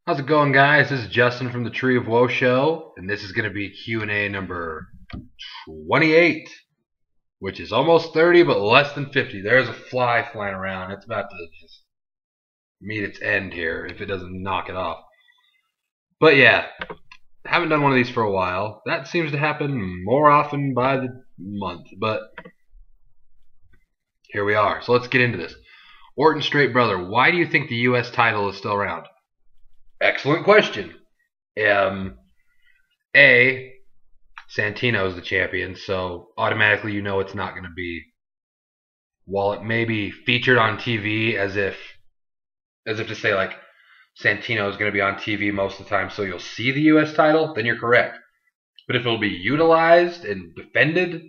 How's it going, guys? This is Justin from the Tree of Woe Show, and this is going to be Q&A number 28, which is almost 30, but less than 50. There's a fly flying around. It's about to just meet its end here if it doesn't knock it off. But yeah, haven't done one of these for a while. That seems to happen more often by the month, but here we are. So let's get into this. Orton Straight Brother, why do you think the U.S. title is still around? Excellent question. A, Santino's the champion, so automatically you know it's not going to be, while it may be featured on TV as if to say like Santino is going to be on TV most of the time, so you'll see the U.S. title, then you're correct. But if it'll be utilized and defended,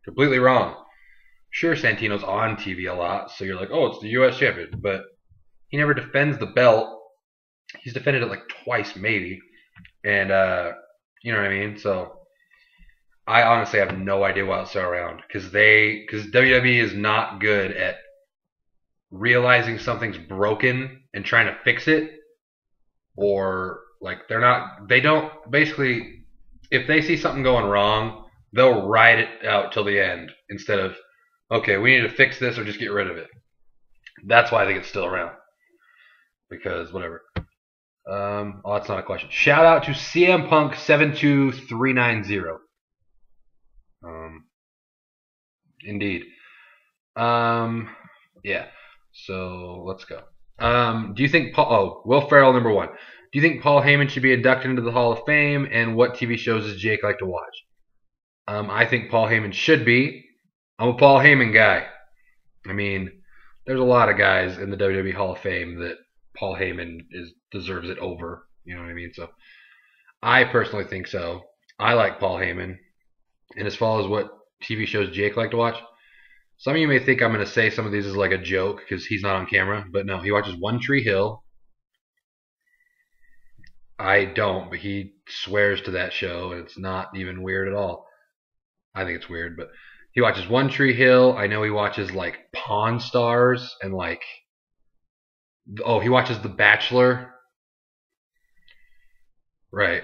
completely wrong. Sure, Santino's on TV a lot, so you're like, oh, it's the U.S. champion, but he never defends the belt. He's defended it like twice, maybe. And, you know what I mean? So, I honestly have no idea why it's still around. Because WWE is not good at realizing something's broken and trying to fix it. Or, like, basically, if they see something going wrong, they'll ride it out till the end. Instead of, okay, we need to fix this or just get rid of it. That's why I think it's still around. Because, whatever. Oh, that's not a question. Shout out to CM Punk 72390. Indeed. Yeah. So let's go. Do you think Will Ferrell number 1. Do you think Paul Heyman should be inducted into the Hall of Fame? And what TV shows does Jake like to watch? I think Paul Heyman should be. I'm a Paul Heyman guy. I mean, there's a lot of guys in the WWE Hall of Fame that Paul Heyman deserves it over. You know what I mean? So I personally think so. I like Paul Heyman. And as far as what TV shows Jake like to watch, some of you may think I'm going to say some of these as like a joke because he's not on camera. But no, he watches One Tree Hill. I don't, but he swears to that show. And it's not even weird at all. I think it's weird, but he watches One Tree Hill. I know he watches like Pawn Stars and like... Oh, he watches The Bachelor. Right.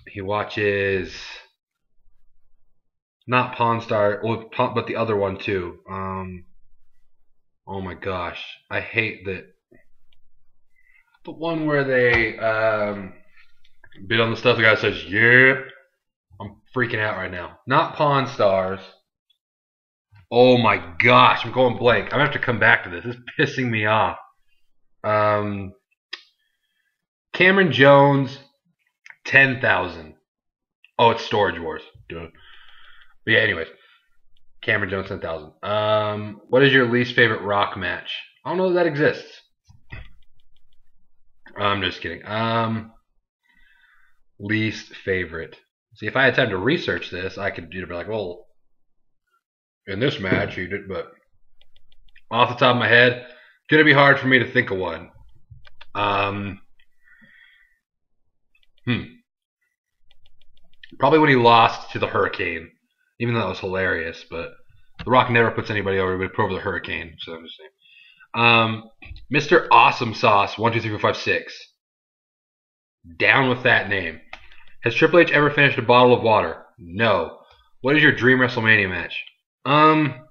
He watches not Pawn Star, but the other one too. Oh my gosh, I hate that. The one where they bid on the stuff. The guy says, "Yeah." I'm freaking out right now. Not Pawn Stars. Oh my gosh, I'm going blank. I'm going to have to come back to this. This is pissing me off. Cameron Jones, 10,000. Oh, it's Storage Wars. Duh. But yeah, anyways. Cameron Jones, 10,000. What is your least favorite Rock match? I don't know that exists. I'm just kidding. Least favorite. See, if I had time to research this, I could be like, well, in this match, he did, but off the top of my head, gonna be hard for me to think of one. Probably when he lost to the Hurricane, even though that was hilarious. But The Rock never puts anybody over; he would put over the Hurricane. So I'm just saying. Mr. Awesome Sauce 1 2 3 4 5 6. Down with that name. Has Triple H ever finished a bottle of water? No. What is your dream WrestleMania match? I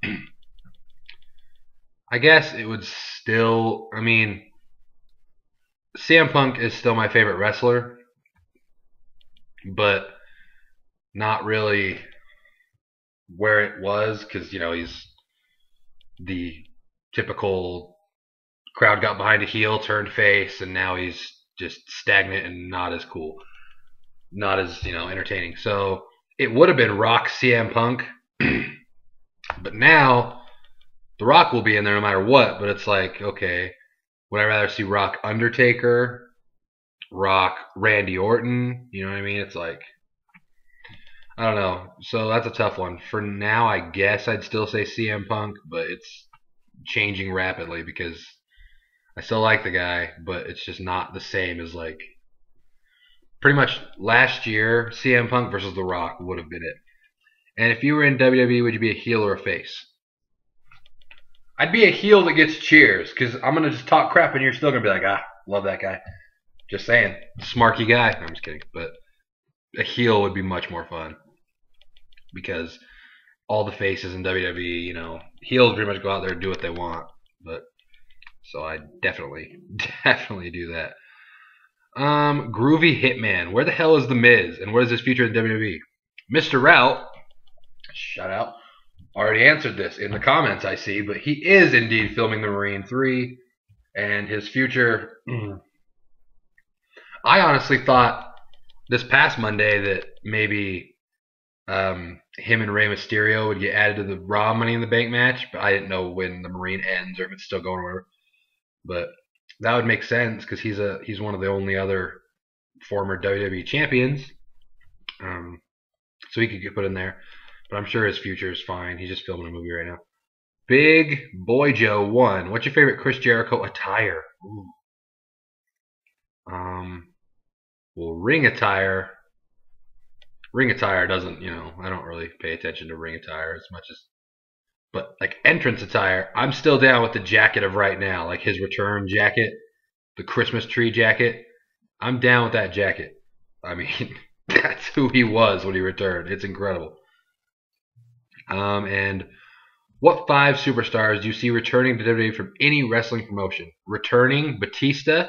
guess it would still, I mean, CM Punk is still my favorite wrestler, but not really where it was because, you know, he's the typical crowd got behind a heel, turned face, and now he's just stagnant and not as cool. Not as, you know, entertaining. So it would have been Rock CM Punk. But now, The Rock will be in there no matter what. But it's like, okay, would I rather see Rock Undertaker, Rock Randy Orton? You know what I mean? It's like, I don't know. So that's a tough one. For now, I guess I'd still say CM Punk, but it's changing rapidly because I still like the guy, but it's just not the same as like pretty much last year, CM Punk versus The Rock would have been it. And if you were in WWE, would you be a heel or a face? I'd be a heel that gets cheers, because I'm going to just talk crap and you're still going to be like, ah, Love that guy. Just saying. Smarky guy. No, I'm just kidding. But a heel would be much more fun. Because all the faces in WWE, you know, heels pretty much go out there and do what they want. But so I definitely do that. Groovy Hitman. Where the hell is The Miz? And what is his future in WWE? Mr. Route, shout out, already answered this in the comments I see, but he is indeed filming The Marine 3, and his future, I honestly thought this past Monday that maybe him and Rey Mysterio would get added to the Raw Money in the Bank match, but I didn't know when The Marine ends or if it's still going or whatever. But that would make sense because he's one of the only other former WWE champions. So he could get put in there. But I'm sure his future is fine. He's just filming a movie right now. Big Boy Joe 1. What's your favorite Chris Jericho attire? Ooh. Well, ring attire. Ring attire doesn't, you know, I don't really pay attention to ring attire as much as. But like entrance attire, I'm still down with the jacket of right now. Like his return jacket, the Christmas tree jacket. I'm down with that jacket. I mean, that's who he was when he returned. It's incredible. And what 5 superstars do you see returning to WWE from any wrestling promotion? Returning, Batista.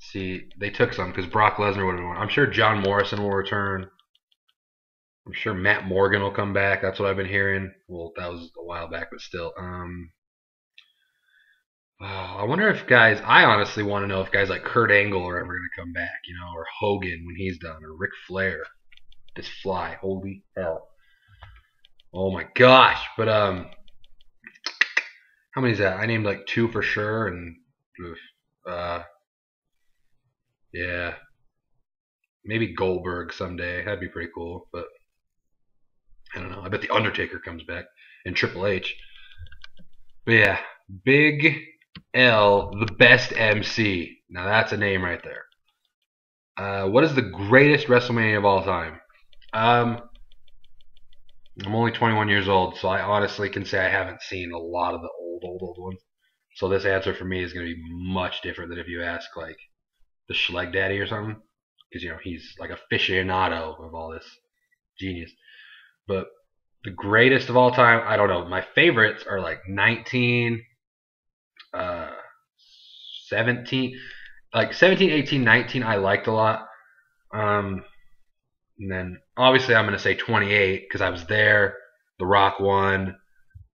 See, they took some because Brock Lesnar would have won. I'm sure John Morrison will return. I'm sure Matt Morgan will come back. That's what I've been hearing. Well, that was a while back, but still. I wonder if guys, I honestly want to know if guys like Kurt Angle are ever going to come back, you know, or Hogan when he's done, or Ric Flair. This fly, holy hell. Oh my gosh. But, how many is that? I named like 2 for sure, and, yeah. Maybe Goldberg someday. That'd be pretty cool, but I don't know. I bet The Undertaker comes back, and Triple H. But yeah, Big L, the best MC. Now that's a name right there. What is the greatest WrestleMania of all time? I'm only 21 years old, so I honestly can say I haven't seen a lot of the old ones. So this answer for me is going to be much different than if you ask like the Schleg Daddy or something, because you know he's like aficionado of all this genius. But the greatest of all time, I don't know. My favorites are like 17, like 17, 18, 19. I liked a lot. And then obviously I'm gonna say 28 because I was there. The Rock won.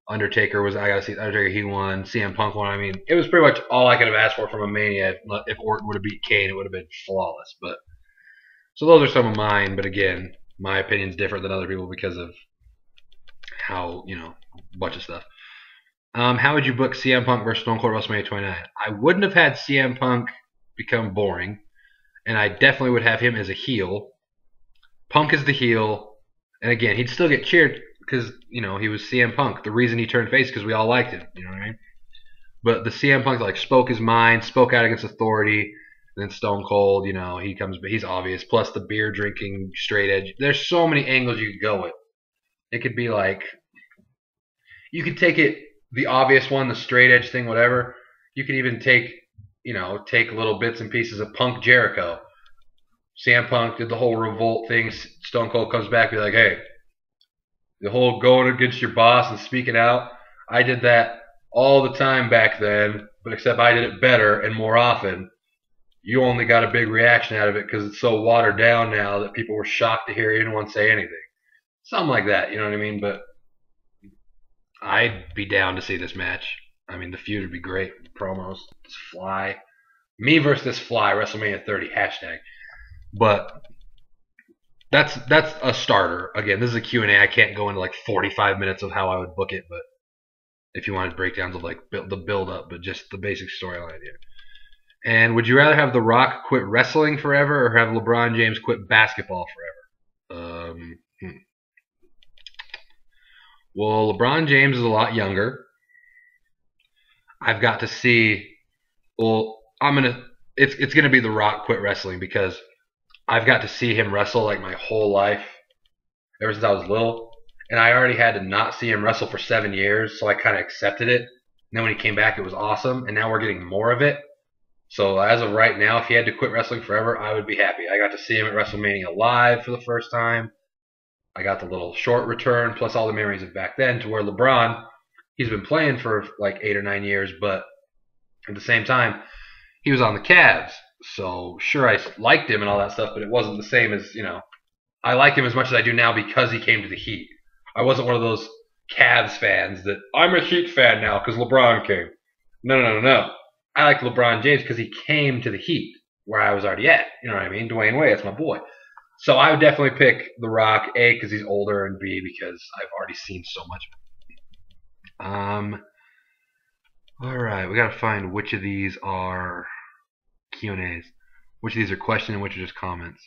Undertaker was. I gotta see Undertaker. He won. CM Punk won. I mean, it was pretty much all I could have asked for from a Mania. If Orton would have beat Kane, it would have been flawless. But so those are some of mine. But again, my opinion's different than other people because of how, you know, a bunch of stuff. How would you book CM Punk versus Stone Cold WrestleMania 29? I wouldn't have had CM Punk become boring, and I definitely would have him as a heel. Punk is the heel, and again, he'd still get cheered because, you know, he was CM Punk. The reason he turned face because we all liked him, you know what I mean? But the CM Punk like spoke his mind, spoke out against authority. And then Stone Cold, you know, he comes, but he's obvious. Plus the beer drinking, straight edge. There's so many angles you could go with. It could be like, you could take it, the obvious one, the straight edge thing, whatever. You could even take, you know, take little bits and pieces of Punk Jericho. CM Punk did the whole revolt thing. Stone Cold comes back and be like, hey, the whole going against your boss and speaking out. I did that all the time back then, but except I did it better and more often. You only got a big reaction out of it because it's so watered down now that people were shocked to hear anyone say anything. Something like that, you know what I mean? But I'd be down to see this match. I mean, the feud would be great. Promos, this fly. Me versus this fly, WrestleMania 30, hashtag. But that's a starter. Again, this is a Q&A. I can't go into like 45 minutes of how I would book it, but if you wanted breakdowns of like the build up, but just the basic storyline here. And would you rather have The Rock quit wrestling forever or have LeBron James quit basketball forever? Well, LeBron James is a lot younger. I've got to see. Well, it's gonna be The Rock quit wrestling because I've got to see him wrestle like my whole life, ever since I was little, and I already had to not see him wrestle for 7 years, so I kind of accepted it. And then when he came back, it was awesome. And now we're getting more of it. So as of right now, if he had to quit wrestling forever, I would be happy. I got to see him at WrestleMania live for the first time. I got the little short return, plus all the memories of back then, to where LeBron, he's been playing for like 8 or 9 years, but at the same time, he was on the Cavs. So sure, I liked him and all that stuff, but it wasn't the same as, I like him as much as I do now because he came to the Heat. I wasn't one of those Cavs fans that, I'm a Heat fan now because LeBron came. No. I like LeBron James because he came to the Heat where I was already at. You know what I mean? Dwayne Wade, that's my boy. So I would definitely pick The Rock, A, because he's older, and B, because I've already seen so much of it. All right, we got to find which of these are Q&As. Which of these are questions and which are just comments.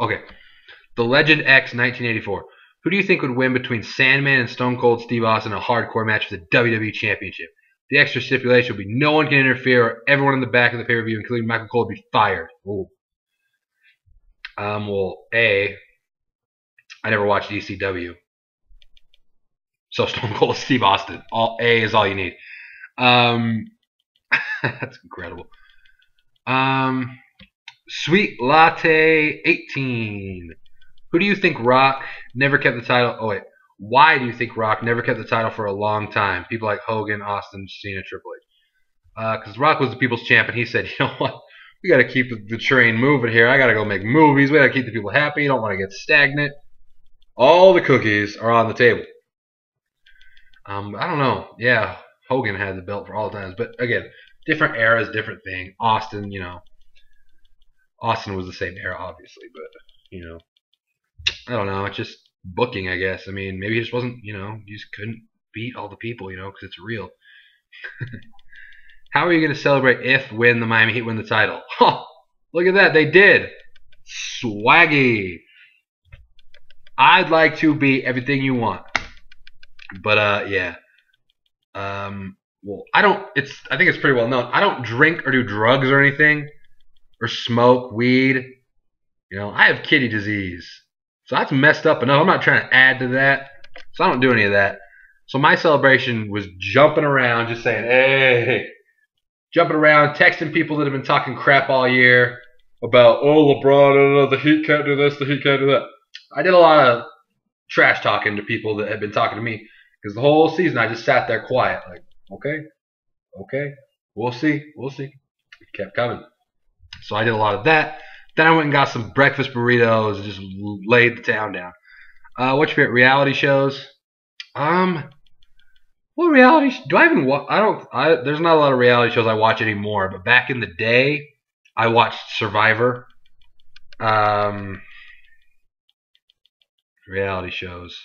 Okay. The Legend X 1984. Who do you think would win between Sandman and Stone Cold Steve Austin in a hardcore match for the WWE Championship? The extra stipulation will be no one can interfere or everyone in the back of the pay-per-view, including Michael Cole, will be fired. Ooh. Well, A, I never watched ECW. So Stone Cold Steve Austin. A is all you need. That's incredible. Sweet Latte 18. Who do you think Rock never kept the title? Oh, wait. Why do you think Rock never kept the title for a long time? People like Hogan, Austin, Cena, Triple H. Because Rock was the people's champ, and he said, you know what? We got to keep the train moving here. I got to go make movies. We got to keep the people happy. You don't want to get stagnant. All the cookies are on the table. I don't know. Yeah, Hogan had the belt for all times. But, again, different eras, different thing. Austin, Austin was the same era, obviously. But, I don't know. It's just booking, I guess. I mean, maybe it just wasn't, you just couldn't beat all the people, because it's real. How are you going to celebrate when the Miami Heat win the title? Huh, look at that. They did. Swaggy. I'd like to be everything you want. But, yeah. Well, I think it's pretty well known. I don't drink or do drugs or anything. Or smoke weed. I have kidney disease. So that's messed up enough. I'm not trying to add to that. So I don't do any of that. So my celebration was jumping around, just saying, hey. Jumping around, texting people that have been talking crap all year about, LeBron, the Heat can't do this, the Heat can't do that. I did a lot of trash talking to people that had been talking to me. Because the whole season I just sat there quiet. Like, okay. We'll see. It kept coming. So I did a lot of that. Then I went and got some breakfast burritos and just laid the town down. What's your favorite reality shows? What reality do I even watch? There's not a lot of reality shows I watch anymore. But back in the day, I watched Survivor. Reality shows.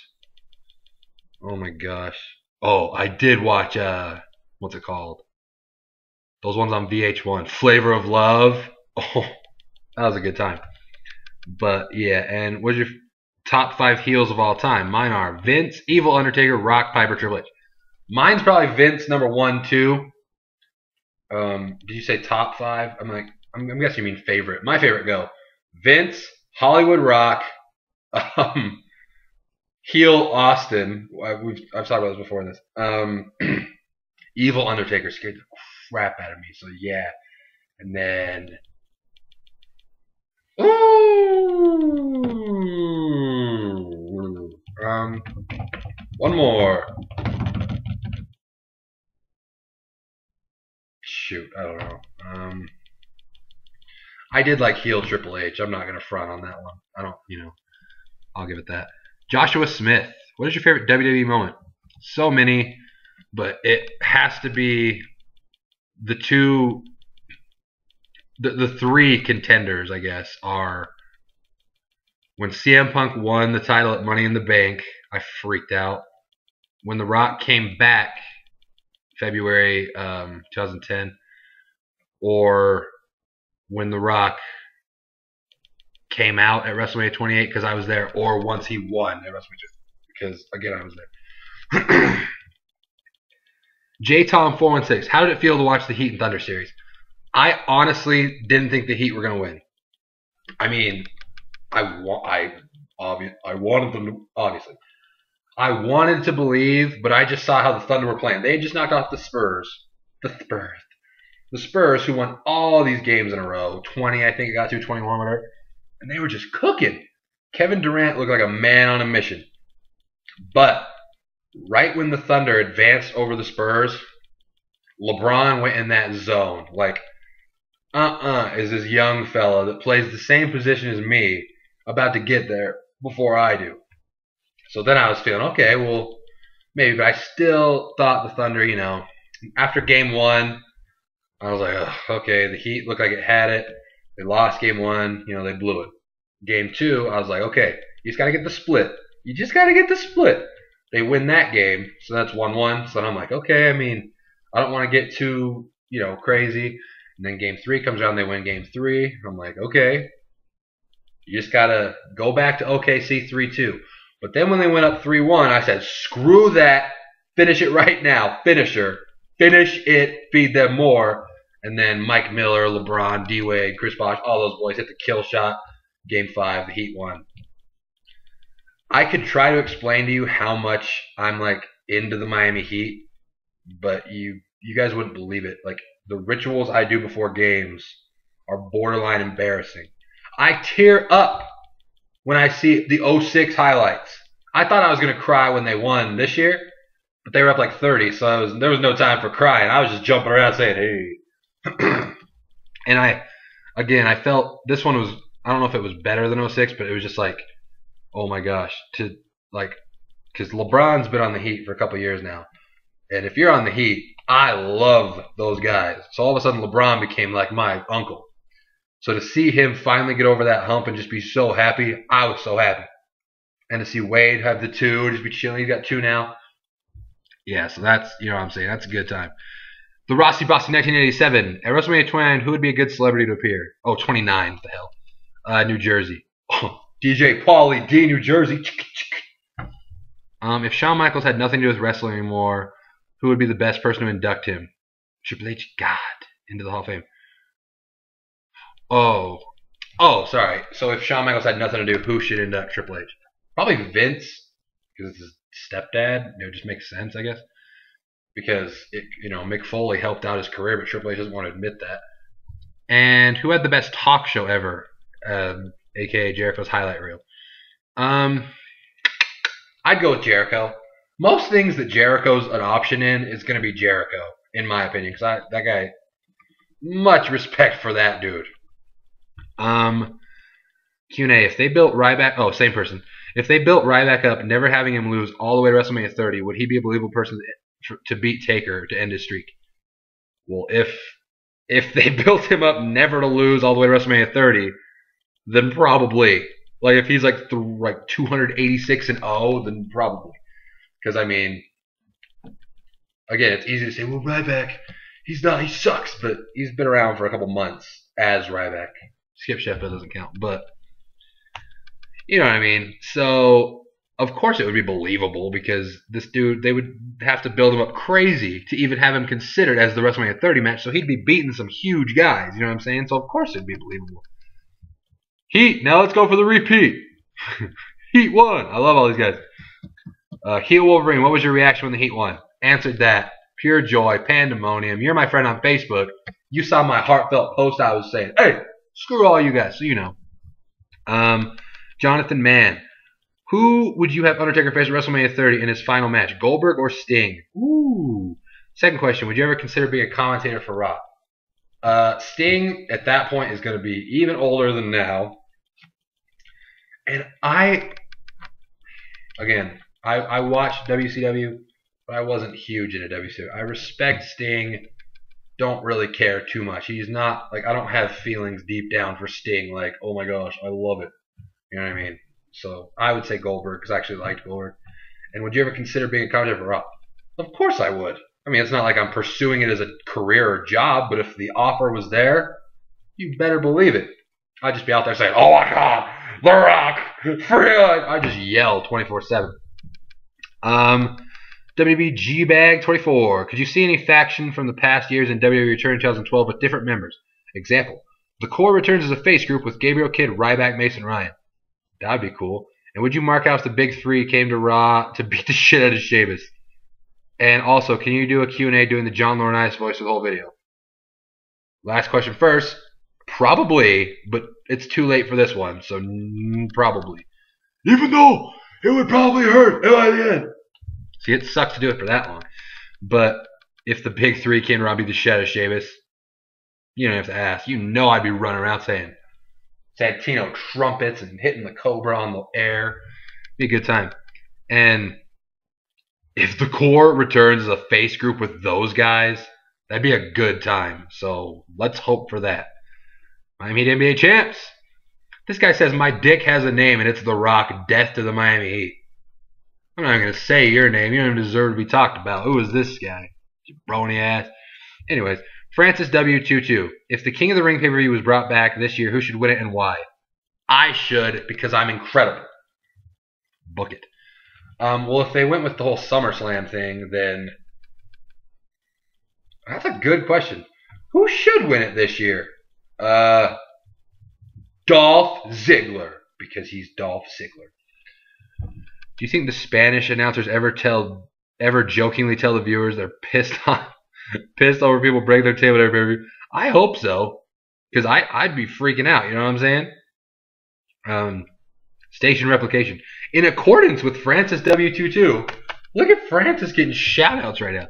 Oh my gosh. Oh, I did watch, what's it called? Those ones on VH1. Flavor of Love. Oh, that was a good time. But, yeah, and what's your top 5 heels of all time? Mine are Vince, Evil, Undertaker, Rock, Piper, Triple H. Mine's probably Vince, number 1, 2. Did you say top 5? I'm guessing you mean favorite. My favorite go Vince, Hollywood Rock, heel Austin. I've talked about this before in this. Evil, Undertaker scared the crap out of me. So, yeah. And then... one more. Shoot, I don't know. I did like heel Triple H. I'm not going to front on that one. I'll give it that. Joshua Smith. What is your favorite WWE moment? So many, but it has to be the two... The 3 contenders, I guess, are when CM Punk won the title at Money in the Bank, I freaked out. When The Rock came back, February 2010, or when The Rock came out at WrestleMania 28 because I was there, or once he won at WrestleMania because, again, I was there. J Tom 416, how did it feel to watch the Heat and Thunder series? I honestly didn't think the Heat were going to win. I mean, I wanted them to, obviously. I wanted to believe, but I just saw how the Thunder were playing. They had just knocked off the Spurs. The Spurs, who won all these games in a row. 20, I think it got to 21, whatever. And they were just cooking. Kevin Durant looked like a man on a mission. But right when the Thunder advanced over the Spurs, LeBron went in that zone. Like, is this young fella that plays the same position as me about to get there before I do? So then I was feeling, okay, well, maybe. But I still thought the Thunder, after game one, I was like, okay, the Heat looked like it had it. They lost game one. They blew it. Game two, I was like, okay, you just got to get the split. You just got to get the split. They win that game, so that's 1-1. So I'm like, okay, I don't want to get too, crazy. And then game three comes around, they win game three. I'm like, okay, you just got to go back to OKC 3-2. But then when they went up 3-1, I said, screw that. Finish it right now. Finisher. Finish it. Feed them more. And then Mike Miller, LeBron, D-Wade, Chris Bosh, all those boys hit the kill shot. Game 5, the Heat won. I could try to explain to you how much I'm like into the Miami Heat, but you guys wouldn't believe it. Like the rituals I do before games are borderline embarrassing. I tear up when I see the 06 highlights. I thought I was going to cry when they won this year, but they were up like 30, so there was no time for crying. I was just jumping around saying, hey. And I felt this one was, I don't know if it was better than 06, but it was just like, oh my gosh, because LeBron's been on the Heat for a couple years now. And if you're on the Heat, I love those guys. So all of a sudden LeBron became like my uncle. So to see him finally get over that hump and just be so happy, I was so happy. And to see Wade have the 2, just be chilling, he's got 2 now. Yeah, so that's, what I'm saying, that's a good time. The Rossi Bossy 1987. At WrestleMania 29, who would be a good celebrity to appear? Oh, 29, what the hell. New Jersey. Oh, DJ Paulie D, New Jersey. If Shawn Michaels had nothing to do with wrestling anymore, who would be the best person to induct him? Triple H, God, into the Hall of Fame. Oh, sorry. So if Shawn Michaels had nothing to do, who should induct Triple H? Probably Vince, because it's his stepdad. It just makes sense, I guess. Because Mick Foley helped out his career, but Triple H doesn't want to admit that. And who had the best talk show ever? AKA Jericho's highlight reel. I'd go with Jericho. Most things that Jericho's an option in is going to be Jericho, in my opinion, because that guy, much respect for that dude. Q&A, if they built Ryback, same person. If they built Ryback up, never having him lose all the way to WrestleMania 30, would he be a believable person to beat Taker to end his streak? Well, if they built him up never to lose all the way to WrestleMania 30, then probably. Like if he's like 286-0, then probably. Because again, it's easy to say, well, Ryback, he sucks, but he's been around for a couple months as Ryback. Skip Sheffield doesn't count, but you know what I mean. So of course it would be believable because this dude, they would have to build him up crazy to even have him considered as the WrestleMania 30 match. So he'd be beating some huge guys. You know what I'm saying? So of course it'd be believable. Heat. Now let's go for the repeat. Heat won. I love all these guys. Heel Wolverine. What was your reaction when the Heat won? Answered that. Pure joy. Pandemonium. You're my friend on Facebook. You saw my heartfelt post. I was saying, hey, screw all you guys. So you know. Jonathan Mann. Who would you have Undertaker face at WrestleMania 30 in his final match? Goldberg or Sting? Ooh. Second question. Would you ever consider being a commentator for Raw? Sting at that point is going to be even older than now. And I watched WCW, but I wasn't huge into WCW. I respect Sting. Don't really care too much. He's not, I don't have feelings deep down for Sting. Like, oh my gosh, I love it. You know what I mean? So I would say Goldberg, because I actually liked Goldberg. And would you ever consider being a commentator for Raw? Of course I would. I mean, it's not like I'm pursuing it as a career or job, but if the offer was there, you better believe it. I'd just be out there saying, oh my God, The Rock, free! I just yell 24/7. WB G-Bag 24. Could you see any faction from the past years in WWE Return 2012 with different members? Example, The Core returns as a face group with Gabriel Kidd, Ryback, Mason Ryan. That'd be cool. And would you mark out if the big three came to Raw to beat the shit out of Sheamus? And also, can you do a Q&A doing the John Laurinaitis voice for the whole video? Last question first. Probably, but it's too late for this one, so probably. Even though it would probably hurt by the end. See, it sucks to do it for that long. But if the big three came to Raw beat the shit out of Sheamus, you don't have to ask. You know I'd be running around saying Santino trumpets and hitting the Cobra on the air. Be a good time. And if the core returns as a face group with those guys, that'd be a good time. So let's hope for that. Miami Heat NBA champs. This guy says my dick has a name and it's The Rock. Death to the Miami Heat. I'm not even going to say your name. You don't even deserve to be talked about. Who is this guy? Jabroni ass. Anyways, Francis W22. If the King of the Ring pay-per-view was brought back this year, who should win it and why? I should, because I'm incredible. Book it. Well, if they went with the whole SummerSlam thing, then that's a good question. Who should win it this year? Dolph Ziggler, because he's Dolph Ziggler. Do you think the Spanish announcers ever jokingly tell the viewers they're pissed over people break their table every pay-per-view? I hope so, because I'd be freaking out. You know what I'm saying? Station replication. In accordance with Francis W22, look at Francis getting shout-outs right now.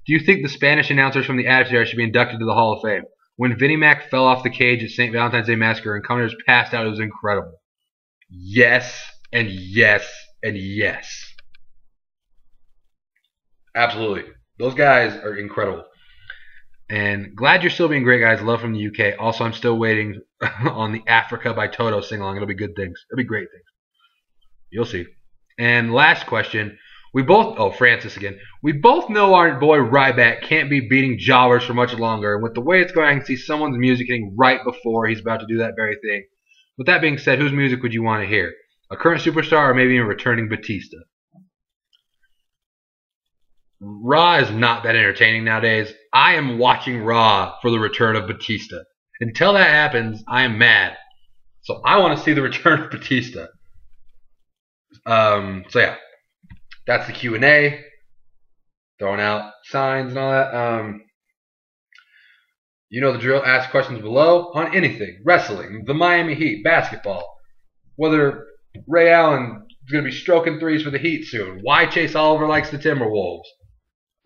Do you think the Spanish announcers from the Attitude Era should be inducted to the Hall of Fame? When Vinnie Mac fell off the cage at St. Valentine's Day Massacre and commentators passed out, it was incredible. Yes, and yes, and yes. Absolutely. Those guys are incredible. And glad you're still being great, guys. Love from the UK. Also, I'm still waiting on the Africa by Toto sing-along. It'll be good things. It'll be great things. You'll see. And last question. Francis again. We both know our boy Ryback can't be beating jobbers for much longer. And with the way it's going, I can see someone's music hitting right before he's about to do that very thing. With that being said, whose music would you want to hear? A current superstar or maybe even returning Batista? Raw is not that entertaining nowadays. I am watching Raw for the return of Batista. Until that happens, I am mad. So I want to see the return of Batista. So yeah, that's the Q&A. Throwing out signs and all that. You know the drill. Ask questions below on anything. Wrestling, the Miami Heat, basketball. Whether Ray Allen is going to be stroking threes for the Heat soon. Why Chase Oliver likes the Timberwolves.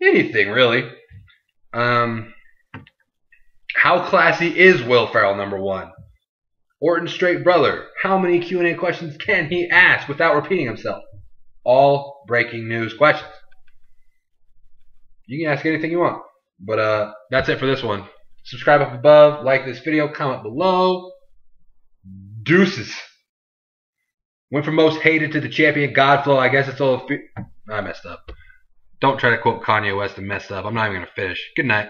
Anything, really. How classy is Will Ferrell, #1? Orton's straight brother. How many Q&A questions can he ask without repeating himself? All breaking news questions. You can ask anything you want. But that's it for this one. Subscribe up above. Like this video. Comment below. Deuces. Went from most hated to the champion Godflow. I guess it's all... I messed up. Don't try to quote Kanye West and messed up. I'm not even going to finish. Good night.